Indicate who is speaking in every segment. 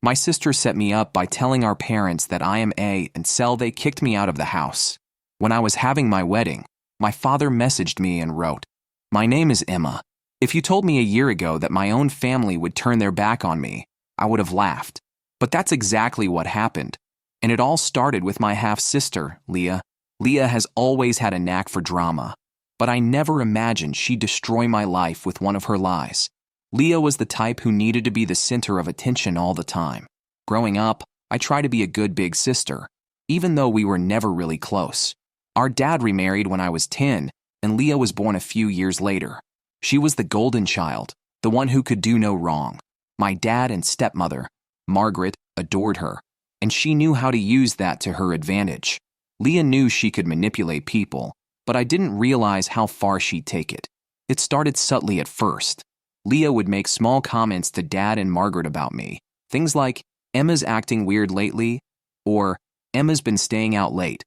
Speaker 1: My sister set me up by telling our parents that I am A until they kicked me out of the house. When I was having my wedding, my father messaged me and wrote, "My name is Emma. If you told me a year ago that my own family would turn their back on me, I would have laughed. But that's exactly what happened. And it all started with my half-sister, Leah. Leah has always had a knack for drama, but I never imagined she'd destroy my life with one of her lies. Leah was the type who needed to be the center of attention all the time. Growing up, I tried to be a good big sister, even though we were never really close. Our dad remarried when I was 10, and Leah was born a few years later. She was the golden child, the one who could do no wrong. My dad and stepmother, Margaret, adored her, and she knew how to use that to her advantage. Leah knew she could manipulate people, but I didn't realize how far she'd take it. It started subtly at first. Leah would make small comments to Dad and Margaret about me. Things like, "Emma's acting weird lately," or "Emma's been staying out late.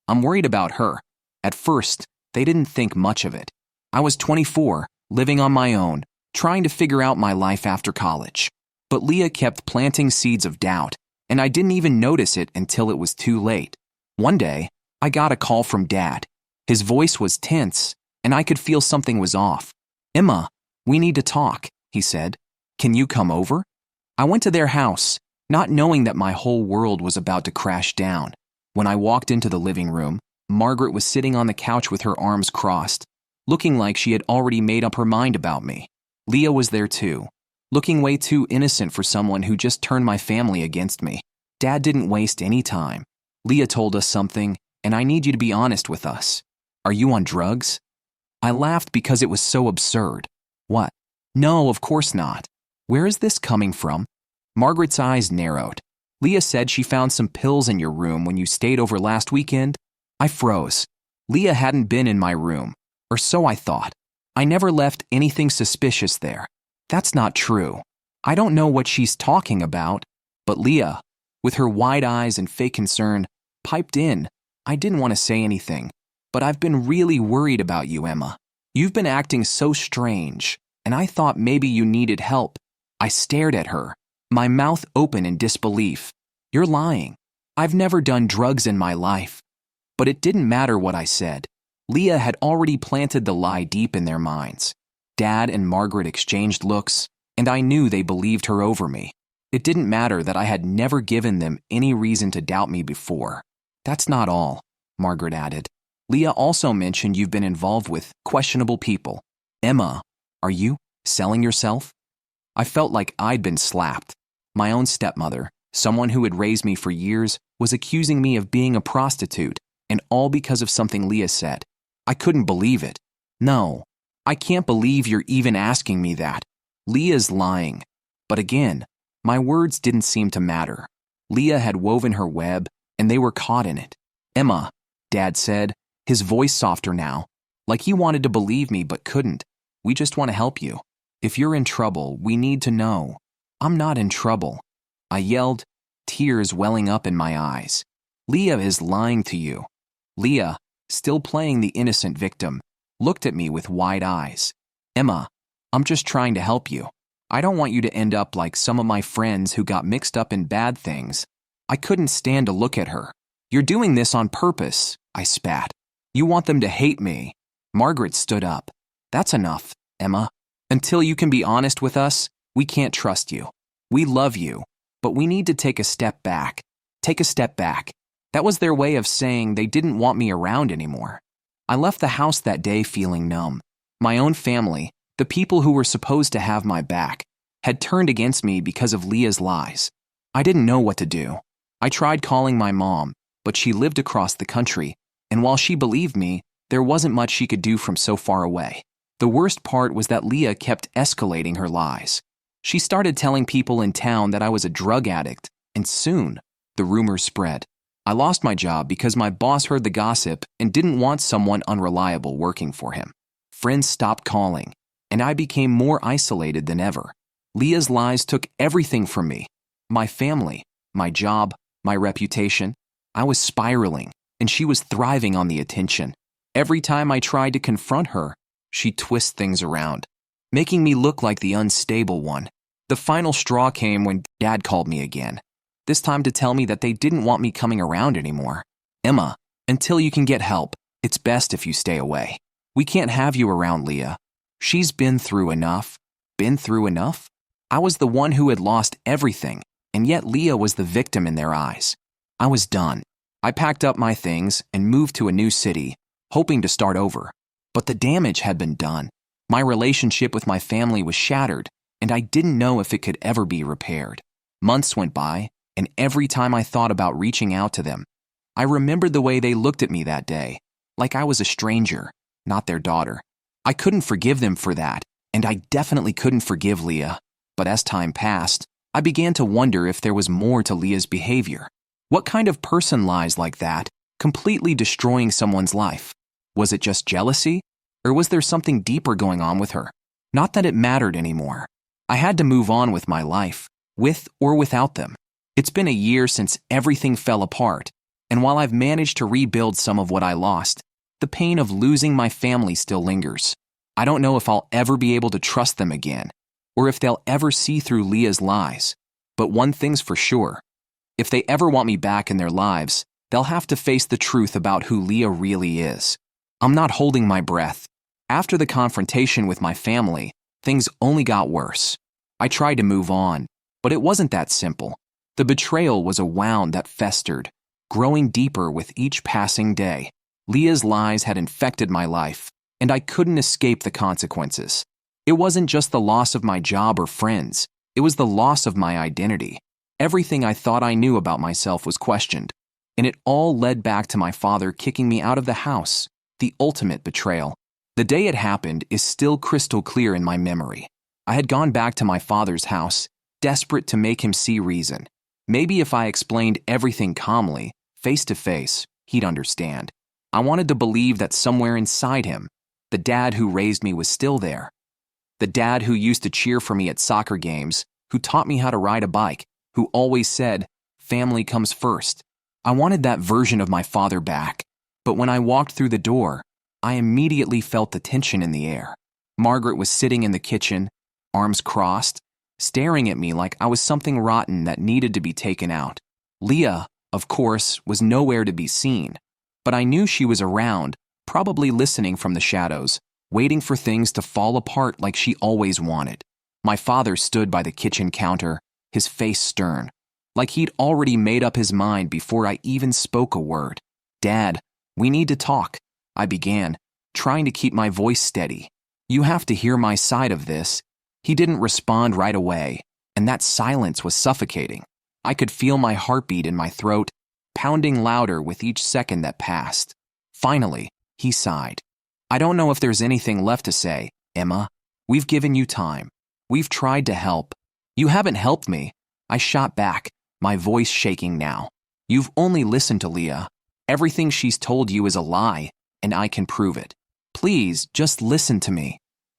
Speaker 1: I'm worried about her." At first, they didn't think much of it. I was 24, living on my own, trying to figure out my life after college. But Leah kept planting seeds of doubt, and I didn't even notice it until it was too late. One day, I got a call from Dad. His voice was tense, and I could feel something was off. "Emma, we need to talk," he said. "Can you come over?" I went to their house, not knowing that my whole world was about to crash down. When I walked into the living room, Margaret was sitting on the couch with her arms crossed, looking like she had already made up her mind about me. Leah was there too, looking way too innocent for someone who just turned my family against me. Dad didn't waste any time. "Leah told us something, and I need you to be honest with us. Are you on drugs?" I laughed because it was so absurd. "What? No, of course not. Where is this coming from?" Margaret's eyes narrowed. "Leah said she found some pills in your room when you stayed over last weekend." I froze. Leah hadn't been in my room, or so I thought. I never left anything suspicious there. That's not true. I don't know what she's talking about. But Leah, with her wide eyes and fake concern, piped in. "I didn't want to say anything, but I've been really worried about you, Emma. You've been acting so strange, and I thought maybe you needed help." I stared at her, my mouth open in disbelief. "You're lying. I've never done drugs in my life." But it didn't matter what I said. Leah had already planted the lie deep in their minds. Dad and Margaret exchanged looks, and I knew they believed her over me. It didn't matter that I had never given them any reason to doubt me before. "That's not all," Margaret added. "Leah also mentioned you've been involved with questionable people. Emma, are you selling yourself?" I felt like I'd been slapped. My own stepmother, someone who had raised me for years, was accusing me of being a prostitute, and all because of something Leah said. I couldn't believe it. "No, I can't believe you're even asking me that. Leah's lying." But again, my words didn't seem to matter. Leah had woven her web, and they were caught in it. "Emma," Dad said, his voice softer now, like he wanted to believe me but couldn't. "We just want to help you. If you're in trouble, we need to know." "I'm not in trouble," I yelled, tears welling up in my eyes. "Leah is lying to you." Leah, still playing the innocent victim, looked at me with wide eyes. "Emma, I'm just trying to help you. I don't want you to end up like some of my friends who got mixed up in bad things." I couldn't stand to look at her. "You're doing this on purpose," I spat. "You want them to hate me." Margaret stood up. "That's enough, Emma. Until you can be honest with us, we can't trust you. We love you, but we need to take a step back. Take a step back." That was their way of saying they didn't want me around anymore. I left the house that day feeling numb. My own family, the people who were supposed to have my back, had turned against me because of Leah's lies. I didn't know what to do. I tried calling my mom, but she lived across the country, and while she believed me, there wasn't much she could do from so far away. The worst part was that Leah kept escalating her lies. She started telling people in town that I was a drug addict, and soon, the rumors spread. I lost my job because my boss heard the gossip and didn't want someone unreliable working for him. Friends stopped calling, and I became more isolated than ever. Leah's lies took everything from me. My family, my job, my reputation. I was spiraling, and she was thriving on the attention. Every time I tried to confront her, she'd twist things around, making me look like the unstable one. The final straw came when Dad called me again, this time to tell me that they didn't want me coming around anymore. Emma, until you can get help, it's best if you stay away. We can't have you around Leah. She's been through enough. Been through enough? I was the one who had lost everything, and yet Leah was the victim in their eyes. I was done. I packed up my things and moved to a new city, hoping to start over. But the damage had been done. My relationship with my family was shattered, and I didn't know if it could ever be repaired. Months went by, and every time I thought about reaching out to them, I remembered the way they looked at me that day, like I was a stranger, not their daughter. I couldn't forgive them for that, and I definitely couldn't forgive Leah. But as time passed, I began to wonder if there was more to Leah's behavior. What kind of person lies like that, completely destroying someone's life? Was it just jealousy? Or was there something deeper going on with her? Not that it mattered anymore. I had to move on with my life, with or without them. It's been a year since everything fell apart, and while I've managed to rebuild some of what I lost, the pain of losing my family still lingers. I don't know if I'll ever be able to trust them again, or if they'll ever see through Leah's lies. But one thing's for sure. If they ever want me back in their lives, they'll have to face the truth about who Leah really is. I'm not holding my breath. After the confrontation with my family, things only got worse. I tried to move on, but it wasn't that simple. The betrayal was a wound that festered, growing deeper with each passing day. Leah's lies had infected my life, and I couldn't escape the consequences. It wasn't just the loss of my job or friends, it was the loss of my identity. Everything I thought I knew about myself was questioned, and it all led back to my father kicking me out of the house, the ultimate betrayal. The day it happened is still crystal clear in my memory. I had gone back to my father's house, desperate to make him see reason. Maybe if I explained everything calmly, face to face, he'd understand. I wanted to believe that somewhere inside him, the dad who raised me was still there. The dad who used to cheer for me at soccer games, who taught me how to ride a bike, who always said, family comes first. I wanted that version of my father back. But when I walked through the door, I immediately felt the tension in the air. Margaret was sitting in the kitchen, arms crossed, staring at me like I was something rotten that needed to be taken out. Leah, of course, was nowhere to be seen, but I knew she was around, probably listening from the shadows, waiting for things to fall apart like she always wanted. My father stood by the kitchen counter, his face stern, like he'd already made up his mind before I even spoke a word. "Dad, we need to talk," I began, trying to keep my voice steady. "You have to hear my side of this." He didn't respond right away, and that silence was suffocating. I could feel my heartbeat in my throat, pounding louder with each second that passed. Finally, he sighed. "I don't know if there's anything left to say, Emma. We've given you time. We've tried to help. You haven't helped me," I shot back, my voice shaking now. "You've only listened to Leah. Everything she's told you is a lie, and I can prove it. Please, just listen to me."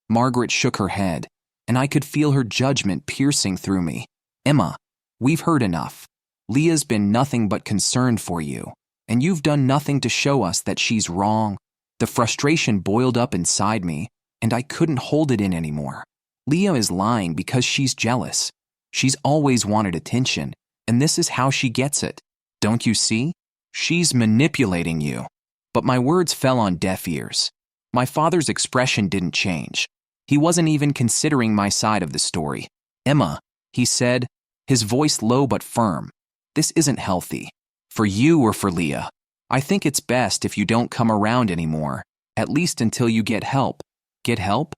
Speaker 1: Margaret shook her head, and I could feel her judgment piercing through me. "Emma, we've heard enough. Leah's been nothing but concerned for you, and you've done nothing to show us that she's wrong." The frustration boiled up inside me, and I couldn't hold it in anymore. Leah is lying because she's jealous. She's always wanted attention, and this is how she gets it. Don't you see? She's manipulating you. But my words fell on deaf ears. My father's expression didn't change. He wasn't even considering my side of the story. "Emma," he said, his voice low but firm, "this isn't healthy. For you or for Leah. I think it's best if you don't come around anymore, at least until you get help." "Get help?"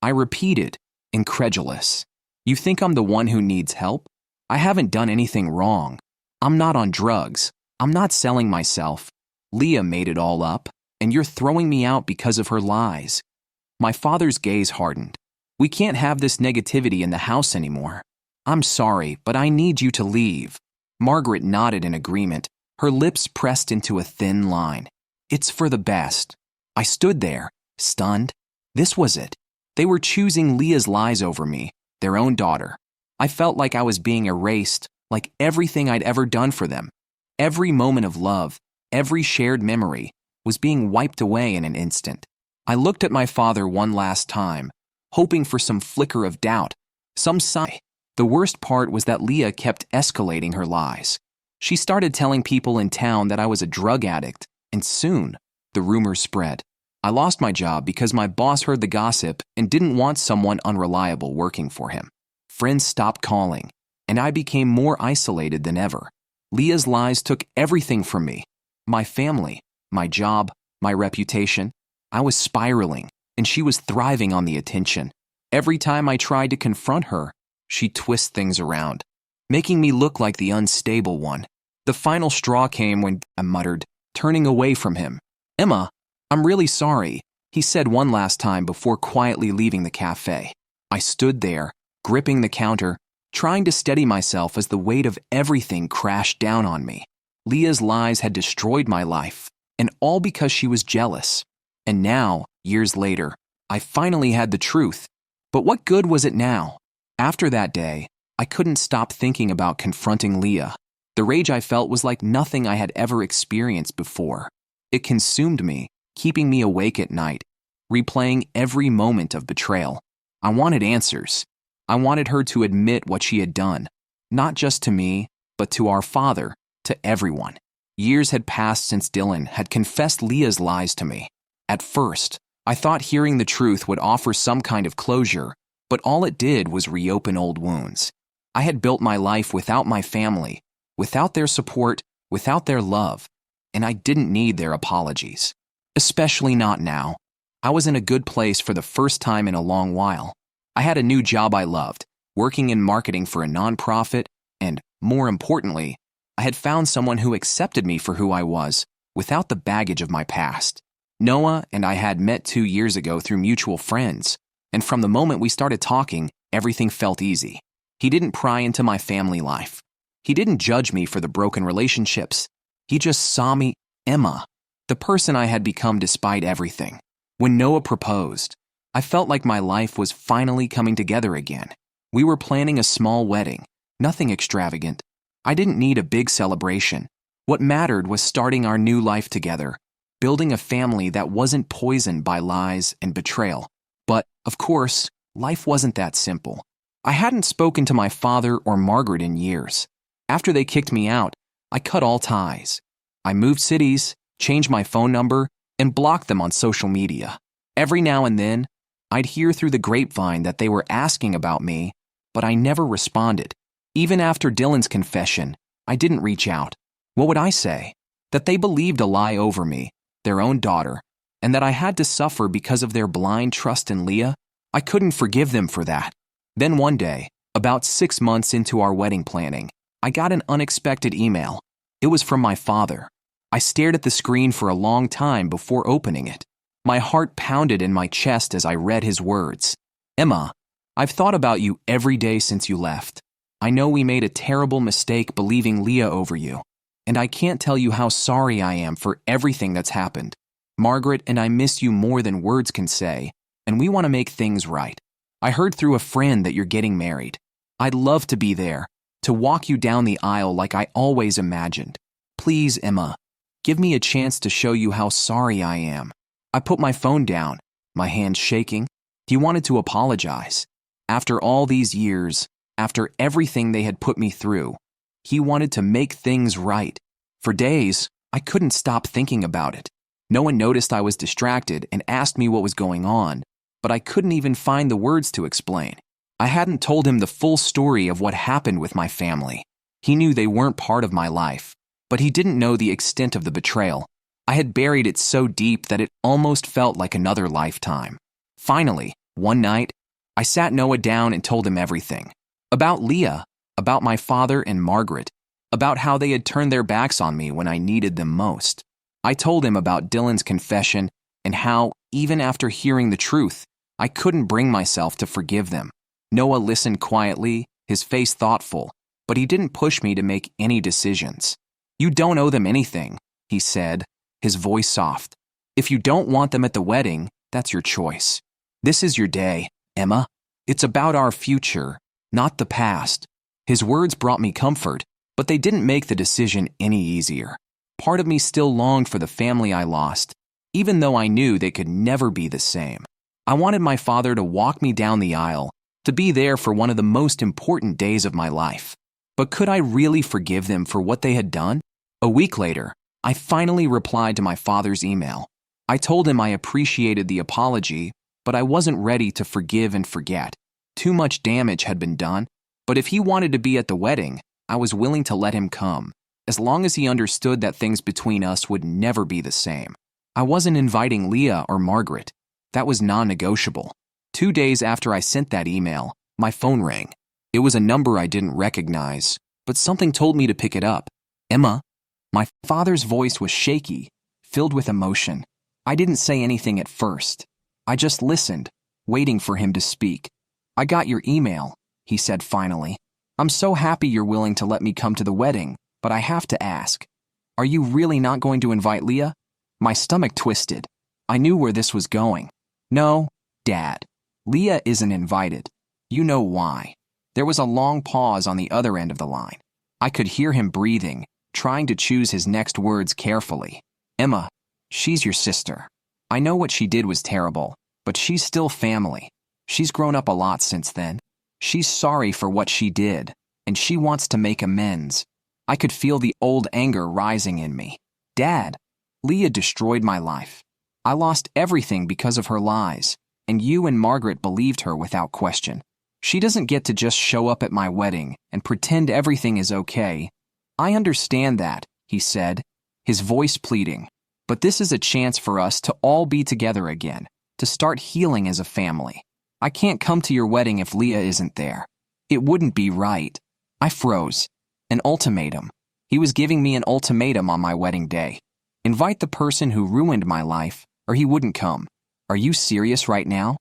Speaker 1: I repeated, incredulous. "You think I'm the one who needs help? I haven't done anything wrong. I'm not on drugs. I'm not selling myself. Leah made it all up, and you're throwing me out because of her lies." My father's gaze hardened. "We can't have this negativity in the house anymore. I'm sorry, but I need you to leave." Margaret nodded in agreement, her lips pressed into a thin line. "It's for the best." I stood there, stunned. This was it. They were choosing Leah's lies over me, their own daughter. I felt like I was being erased, like everything I'd ever done for them. Every moment of love, every shared memory, was being wiped away in an instant. I looked at my father one last time, hoping for some flicker of doubt, some sign The worst part was that Leah kept escalating her lies. She started telling people in town that I was a drug addict, and soon, the rumors spread. I lost my job because my boss heard the gossip and didn't want someone unreliable working for him. Friends stopped calling, and I became more isolated than ever. Leah's lies took everything from me. My family, my job, my reputation. I was spiraling, and she was thriving on the attention. Every time I tried to confront her, she'd twist things around, making me look like the unstable one. The final straw came when I muttered, turning away from him. "Emma, I'm really sorry," he said one last time before quietly leaving the cafe. I stood there, gripping the counter, trying to steady myself as the weight of everything crashed down on me. Leah's lies had destroyed my life, and all because she was jealous. And now, years later, I finally had the truth. But what good was it now? After that day, I couldn't stop thinking about confronting Leah. The rage I felt was like nothing I had ever experienced before. It consumed me, keeping me awake at night, replaying every moment of betrayal. I wanted answers. I wanted her to admit what she had done, not just to me, but to our father, to everyone. Years had passed since Dylan had confessed Leah's lies to me. At first, I thought hearing the truth would offer some kind of closure, but all it did was reopen old wounds. I had built my life without my family, without their support, without their love, and I didn't need their apologies. Especially not now. I was in a good place for the first time in a long while. I had a new job I loved, working in marketing for a nonprofit, and, more importantly, I had found someone who accepted me for who I was, without the baggage of my past. Noah and I had met 2 years ago through mutual friends, and from the moment we started talking, everything felt easy. He didn't pry into my family life. He didn't judge me for the broken relationships. He just saw me, Emma, the person I had become despite everything. When Noah proposed, I felt like my life was finally coming together again. We were planning a small wedding, nothing extravagant. I didn't need a big celebration. What mattered was starting our new life together, building a family that wasn't poisoned by lies and betrayal. But, of course, life wasn't that simple. I hadn't spoken to my father or Margaret in years. After they kicked me out, I cut all ties. I moved cities, changed my phone number, and blocked them on social media. Every now and then, I'd hear through the grapevine that they were asking about me, but I never responded. Even after Dylan's confession, I didn't reach out. What would I say? That they believed a lie over me, their own daughter, and that I had to suffer because of their blind trust in Leah? I couldn't forgive them for that. Then one day, about 6 months into our wedding planning, I got an unexpected email. It was from my father. I stared at the screen for a long time before opening it. My heart pounded in my chest as I read his words. "Emma, I've thought about you every day since you left. I know we made a terrible mistake believing Leah over you, and I can't tell you how sorry I am for everything that's happened. Margaret and I miss you more than words can say, and we want to make things right. I heard through a friend that you're getting married. I'd love to be there, to walk you down the aisle like I always imagined. Please, Emma, give me a chance to show you how sorry I am." I put my phone down, my hands shaking. He wanted to apologize. After all these years, after everything they had put me through, he wanted to make things right. For days, I couldn't stop thinking about it. No one noticed I was distracted and asked me what was going on, but I couldn't even find the words to explain. I hadn't told him the full story of what happened with my family. He knew they weren't part of my life, but he didn't know the extent of the betrayal. I had buried it so deep that it almost felt like another lifetime. Finally, one night, I sat Noah down and told him everything. About Leah, about my father and Margaret, about how they had turned their backs on me when I needed them most. I told him about Dylan's confession and how, even after hearing the truth, I couldn't bring myself to forgive them. Noah listened quietly, his face thoughtful, but he didn't push me to make any decisions. "You don't owe them anything," he said, his voice soft. "If you don't want them at the wedding, that's your choice. This is your day, Emma. It's about our future, not the past." His words brought me comfort, but they didn't make the decision any easier. Part of me still longed for the family I lost, even though I knew they could never be the same. I wanted my father to walk me down the aisle, to be there for one of the most important days of my life. But could I really forgive them for what they had done? A week later, I finally replied to my father's email. I told him I appreciated the apology, but I wasn't ready to forgive and forget. Too much damage had been done, but if he wanted to be at the wedding, I was willing to let him come, as long as he understood that things between us would never be the same. I wasn't inviting Leah or Margaret. That was non-negotiable. 2 days after I sent that email, my phone rang. It was a number I didn't recognize, but something told me to pick it up. Emma? My father's voice was shaky, filled with emotion. I didn't say anything at first. I just listened, waiting for him to speak. I got your email, he said finally. I'm so happy you're willing to let me come to the wedding, but I have to ask. Are you really not going to invite Leah? My stomach twisted. I knew where this was going. No, Dad. Leah isn't invited. You know why. There was a long pause on the other end of the line. I could hear him breathing, trying to choose his next words carefully. Emma, she's your sister. I know what she did was terrible, but she's still family. She's grown up a lot since then. She's sorry for what she did, and she wants to make amends. I could feel the old anger rising in me. Dad, Leah destroyed my life. I lost everything because of her lies, and you and Margaret believed her without question. She doesn't get to just show up at my wedding and pretend everything is okay. I understand that, he said, his voice pleading. But this is a chance for us to all be together again, to start healing as a family. I can't come to your wedding if Leah isn't there. It wouldn't be right. I froze. An ultimatum. He was giving me an ultimatum on my wedding day. Invite the person who ruined my life, or he wouldn't come. Are you serious right now?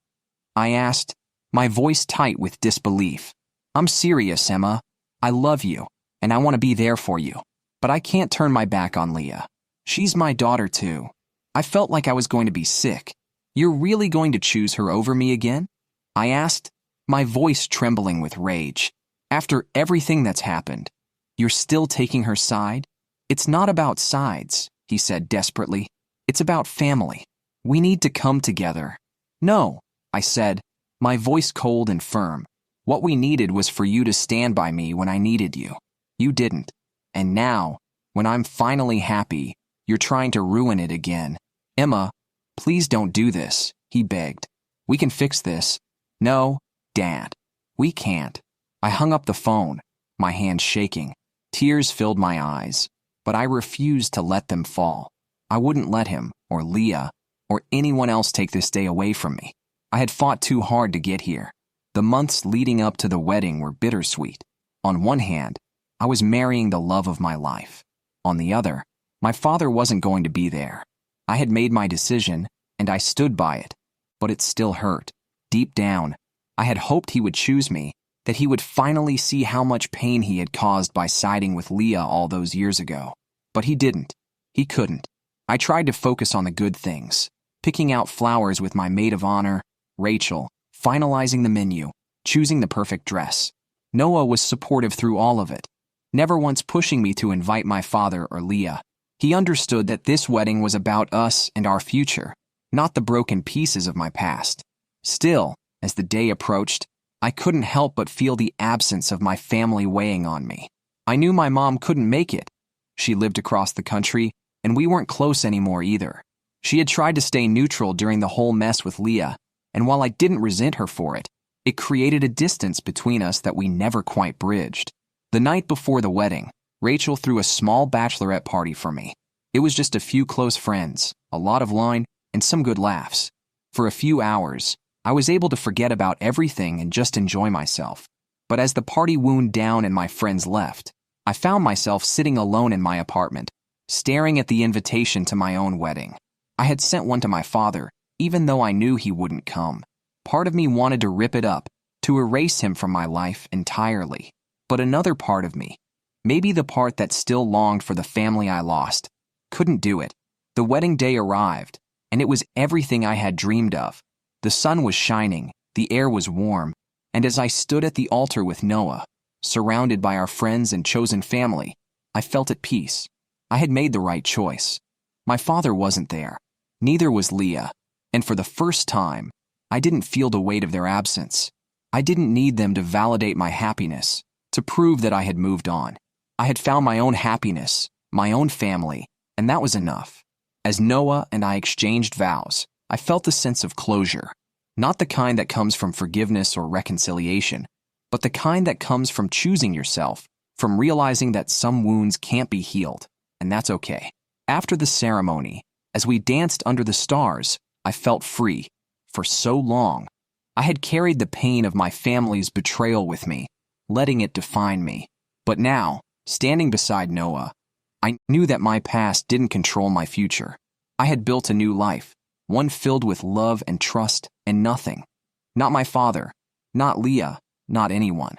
Speaker 1: I asked, my voice tight with disbelief. I'm serious, Emma. I love you, and I want to be there for you. But I can't turn my back on Leah. She's my daughter, too. I felt like I was going to be sick. You're really going to choose her over me again? I asked, my voice trembling with rage. After everything that's happened, you're still taking her side? It's not about sides, he said desperately. It's about family. We need to come together. No, I said, my voice cold and firm. What we needed was for you to stand by me when I needed you. You didn't. And now, when I'm finally happy, you're trying to ruin it again. Emma, please don't do this, he begged. We can fix this. No, Dad, we can't. I hung up the phone, my hands shaking. Tears filled my eyes, but I refused to let them fall. I wouldn't let him, or Leah, or anyone else take this day away from me. I had fought too hard to get here. The months leading up to the wedding were bittersweet. On one hand, I was marrying the love of my life. On the other, my father wasn't going to be there. I had made my decision, and I stood by it, but it still hurt. Deep down, I had hoped he would choose me, that he would finally see how much pain he had caused by siding with Leah all those years ago. But he didn't. He couldn't. I tried to focus on the good things, picking out flowers with my maid of honor, Rachel, finalizing the menu, choosing the perfect dress. Noah was supportive through all of it, never once pushing me to invite my father or Leah. He understood that this wedding was about us and our future, not the broken pieces of my past. Still, as the day approached, I couldn't help but feel the absence of my family weighing on me. I knew my mom couldn't make it. She lived across the country, and we weren't close anymore either. She had tried to stay neutral during the whole mess with Leah, and while I didn't resent her for it, it created a distance between us that we never quite bridged. The night before the wedding, Rachel threw a small bachelorette party for me. It was just a few close friends, a lot of wine, and some good laughs. For a few hours, I was able to forget about everything and just enjoy myself. But as the party wound down and my friends left, I found myself sitting alone in my apartment, staring at the invitation to my own wedding. I had sent one to my father, even though I knew he wouldn't come. Part of me wanted to rip it up, to erase him from my life entirely. But another part of me, maybe the part that still longed for the family I lost, couldn't do it. The wedding day arrived, and it was everything I had dreamed of. The sun was shining, the air was warm, and as I stood at the altar with Noah, surrounded by our friends and chosen family, I felt at peace. I had made the right choice. My father wasn't there. Neither was Leah, and for the first time, I didn't feel the weight of their absence. I didn't need them to validate my happiness, to prove that I had moved on. I had found my own happiness, my own family, and that was enough. As Noah and I exchanged vows, I felt a sense of closure, not the kind that comes from forgiveness or reconciliation, but the kind that comes from choosing yourself, from realizing that some wounds can't be healed, and that's okay. After the ceremony, as we danced under the stars, I felt free. For so long, I had carried the pain of my family's betrayal with me, letting it define me. But now, standing beside Noah, I knew that my past didn't control my future. I had built a new life, one filled with love and trust, and nothing, not my father, not Leah, not anyone,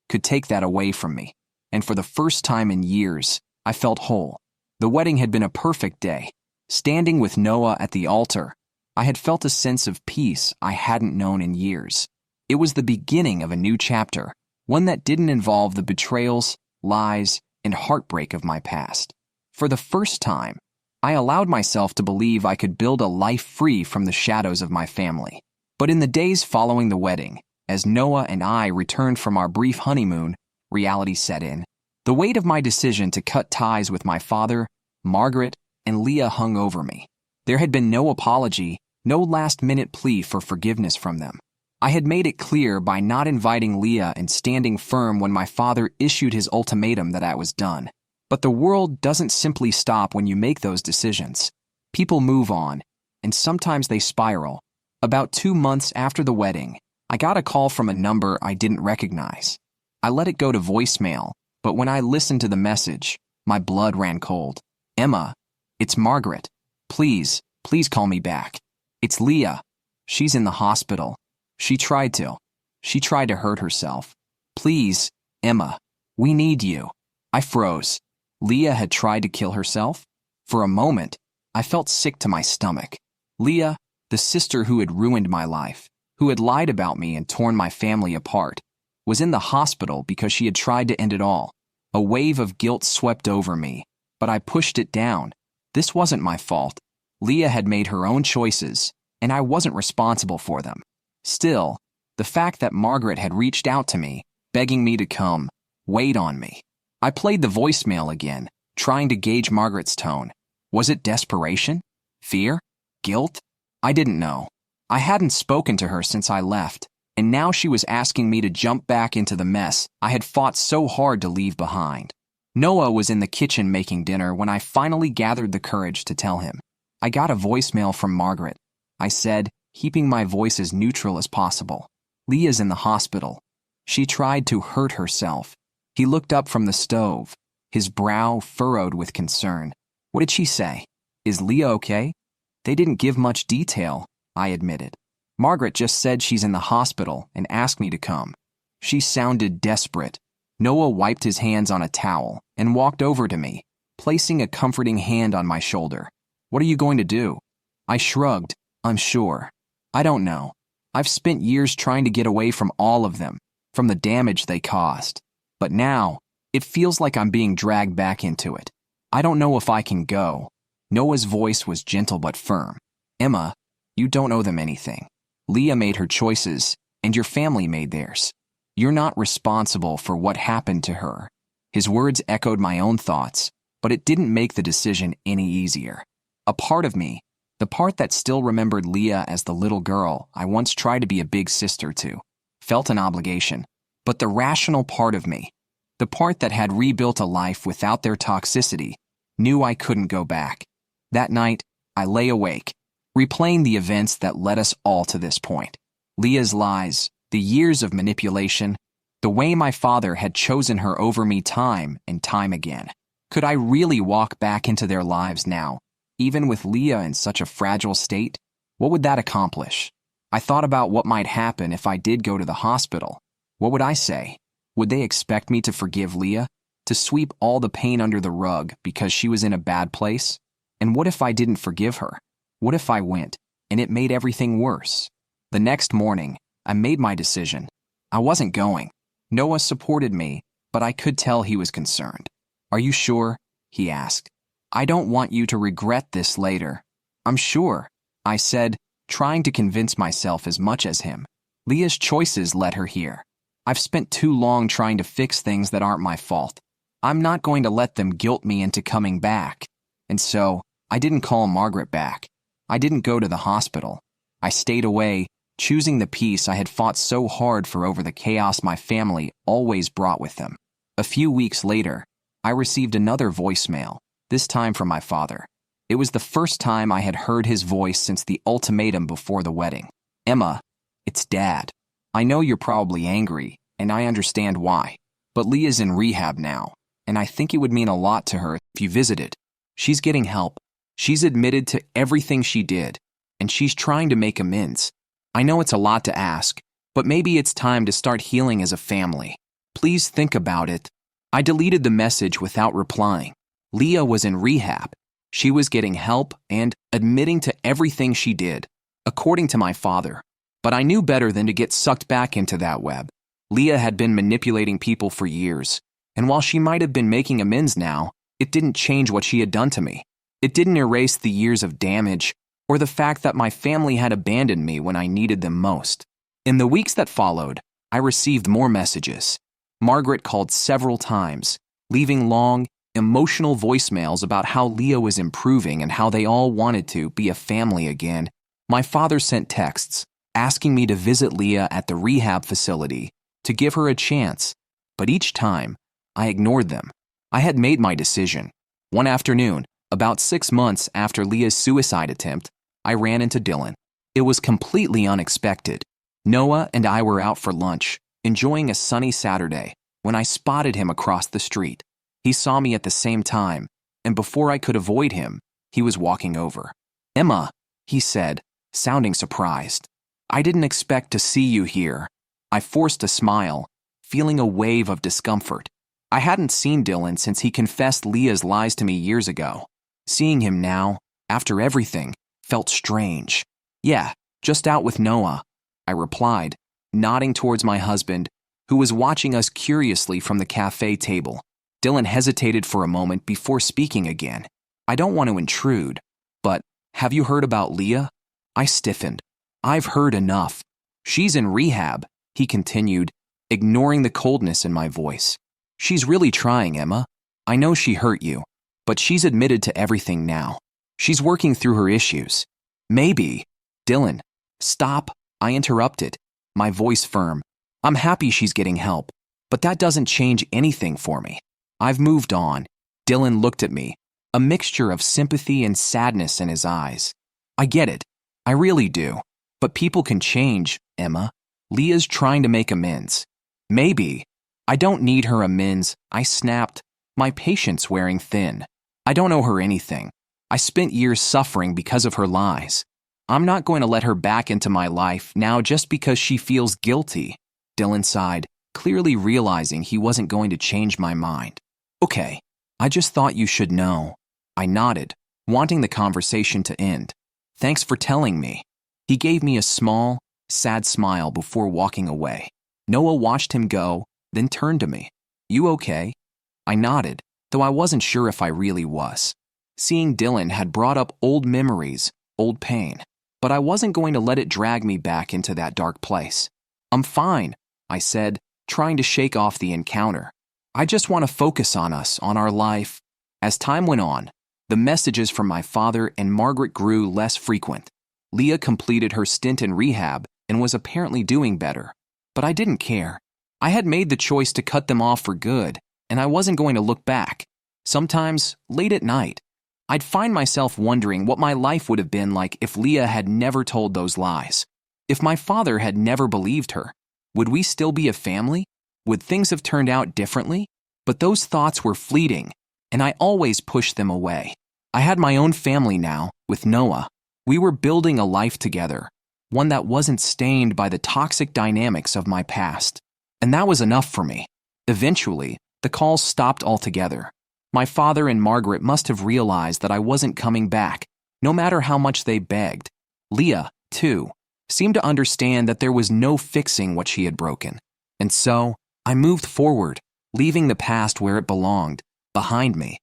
Speaker 1: could take that away from me. And for the first time in years, I felt whole. The wedding had been a perfect day. Standing with Noah at the altar, I had felt a sense of peace I hadn't known in years. It was the beginning of a new chapter, one that didn't involve the betrayals, lies, and heartbreak of my past. For the first time, I allowed myself to believe I could build a life free from the shadows of my family. But in the days following the wedding, as Noah and I returned from our brief honeymoon, reality set in. The weight of my decision to cut ties with my father, Margaret, and Leah hung over me. There had been no apology, no last-minute plea for forgiveness from them. I had made it clear by not inviting Leah and standing firm when my father issued his ultimatum that I was done. But the world doesn't simply stop when you make those decisions. People move on, and sometimes they spiral. About 2 months after the wedding, I got a call from a number I didn't recognize. I let it go to voicemail, but when I listened to the message, my blood ran cold. "Emma, it's Margaret. Please call me back. It's Leah. She's in the hospital. She tried to hurt herself. Please, Emma, we need you." I froze. Leah had tried to kill herself? For a moment, I felt sick to my stomach. Leah, the sister who had ruined my life, who had lied about me and torn my family apart, was in the hospital because she had tried to end it all. A wave of guilt swept over me, but I pushed it down. This wasn't my fault. Leah had made her own choices, and I wasn't responsible for them. Still, the fact that Margaret had reached out to me, begging me to come, weighed on me. I played the voicemail again, trying to gauge Margaret's tone. Was it desperation? Fear? Guilt? I didn't know. I hadn't spoken to her since I left, and now she was asking me to jump back into the mess I had fought so hard to leave behind. Noah was in the kitchen making dinner when I finally gathered the courage to tell him. I got a voicemail from Margaret. I said, keeping my voice as neutral as possible. "Leah's in the hospital. She tried to hurt herself." He looked up from the stove, his brow furrowed with concern. "What did she say? Is Leah okay?" "They didn't give much detail," I admitted. "Margaret just said she's in the hospital and asked me to come." She sounded desperate. Noah wiped his hands on a towel and walked over to me, placing a comforting hand on my shoulder. "What are you going to do?" I shrugged, unsure. "I don't know. I've spent years trying to get away from all of them, from the damage they caused. But now, it feels like I'm being dragged back into it. I don't know if I can go." Noah's voice was gentle but firm. "Emma, you don't owe them anything. Leah made her choices, and your family made theirs. You're not responsible for what happened to her." His words echoed my own thoughts, but it didn't make the decision any easier. A part of me, the part that still remembered Leah as the little girl I once tried to be a big sister to, felt an obligation. But the rational part of me, the part that had rebuilt a life without their toxicity, knew I couldn't go back. That night, I lay awake, replaying the events that led us all to this point. Leah's lies, the years of manipulation, the way my father had chosen her over me time and time again. Could I really walk back into their lives now, even with Leah in such a fragile state? What would that accomplish? I thought about what might happen if I did go to the hospital. What would I say? Would they expect me to forgive Leah? To sweep all the pain under the rug because she was in a bad place? And what if I didn't forgive her? What if I went, and it made everything worse? The next morning, I made my decision. I wasn't going. Noah supported me, but I could tell he was concerned. "Are you sure?" he asked. "I don't want you to regret this later." "I'm sure," I said, trying to convince myself as much as him. Leah's choices led her here. I've spent too long trying to fix things that aren't my fault. I'm not going to let them guilt me into coming back. And so, I didn't call Margaret back. I didn't go to the hospital. I stayed away, choosing the peace I had fought so hard for over the chaos my family always brought with them. A few weeks later, I received another voicemail, this time from my father. It was the first time I had heard his voice since the ultimatum before the wedding. "Emma, it's Dad. I know you're probably angry, and I understand why. But Leah's in rehab now, and I think it would mean a lot to her if you visited. She's getting help. She's admitted to everything she did, and she's trying to make amends. I know it's a lot to ask, but maybe it's time to start healing as a family. Please think about it." I deleted the message without replying. Leah was in rehab. She was getting help and admitting to everything she did, according to my father. But I knew better than to get sucked back into that web. Leah had been manipulating people for years, and while she might have been making amends now, it didn't change what she had done to me. It didn't erase the years of damage or the fact that my family had abandoned me when I needed them most. In the weeks that followed, I received more messages. Margaret called several times, leaving long, emotional voicemails about how Leah was improving and how they all wanted to be a family again. My father sent texts asking me to visit Leah at the rehab facility to give her a chance, but each time, I ignored them. I had made my decision. One afternoon, about 6 months after Leah's suicide attempt, I ran into Dylan. It was completely unexpected. Noah and I were out for lunch, enjoying a sunny Saturday, when I spotted him across the street. He saw me at the same time, and before I could avoid him, he was walking over. "Emma," he said, sounding surprised. "I didn't expect to see you here." I forced a smile, feeling a wave of discomfort. I hadn't seen Dylan since he confessed Leah's lies to me years ago. Seeing him now, after everything, felt strange. "Yeah, just out with Noah," I replied, nodding towards my husband, who was watching us curiously from the cafe table. Dylan hesitated for a moment before speaking again. "I don't want to intrude, but have you heard about Leah?" I stiffened. "I've heard enough. She's in rehab," he continued, ignoring the coldness in my voice. "She's really trying, Emma. I know she hurt you, but she's admitted to everything now. She's working through her issues. Maybe—" "Dylan, stop," I interrupted, my voice firm. "I'm happy she's getting help, but that doesn't change anything for me. I've moved on." Dylan looked at me, a mixture of sympathy and sadness in his eyes. "I get it. I really do. But people can change, Emma. Leah's trying to make amends." "Maybe. I don't need her amends," I snapped, my patience wearing thin. "I don't owe her anything. I spent years suffering because of her lies. I'm not going to let her back into my life now just because she feels guilty." Dylan sighed, clearly realizing he wasn't going to change my mind. "Okay, I just thought you should know." I nodded, wanting the conversation to end. "Thanks for telling me." He gave me a small, sad smile before walking away. Noah watched him go, then turned to me. "You okay?" I nodded, though I wasn't sure if I really was. Seeing Dylan had brought up old memories, old pain, but I wasn't going to let it drag me back into that dark place. "I'm fine," I said, trying to shake off the encounter. "I just want to focus on us, on our life." As time went on, the messages from my father and Margaret grew less frequent. Leah completed her stint in rehab and was apparently doing better, but I didn't care. I had made the choice to cut them off for good, and I wasn't going to look back. Sometimes, late at night, I'd find myself wondering what my life would have been like if Leah had never told those lies. If my father had never believed her, would we still be a family? Would things have turned out differently? But those thoughts were fleeting, and I always pushed them away. I had my own family now, with Noah. We were building a life together, one that wasn't stained by the toxic dynamics of my past. And that was enough for me. Eventually, the calls stopped altogether. My father and Margaret must have realized that I wasn't coming back, no matter how much they begged. Leah, too, seemed to understand that there was no fixing what she had broken. And so, I moved forward, leaving the past where it belonged, behind me.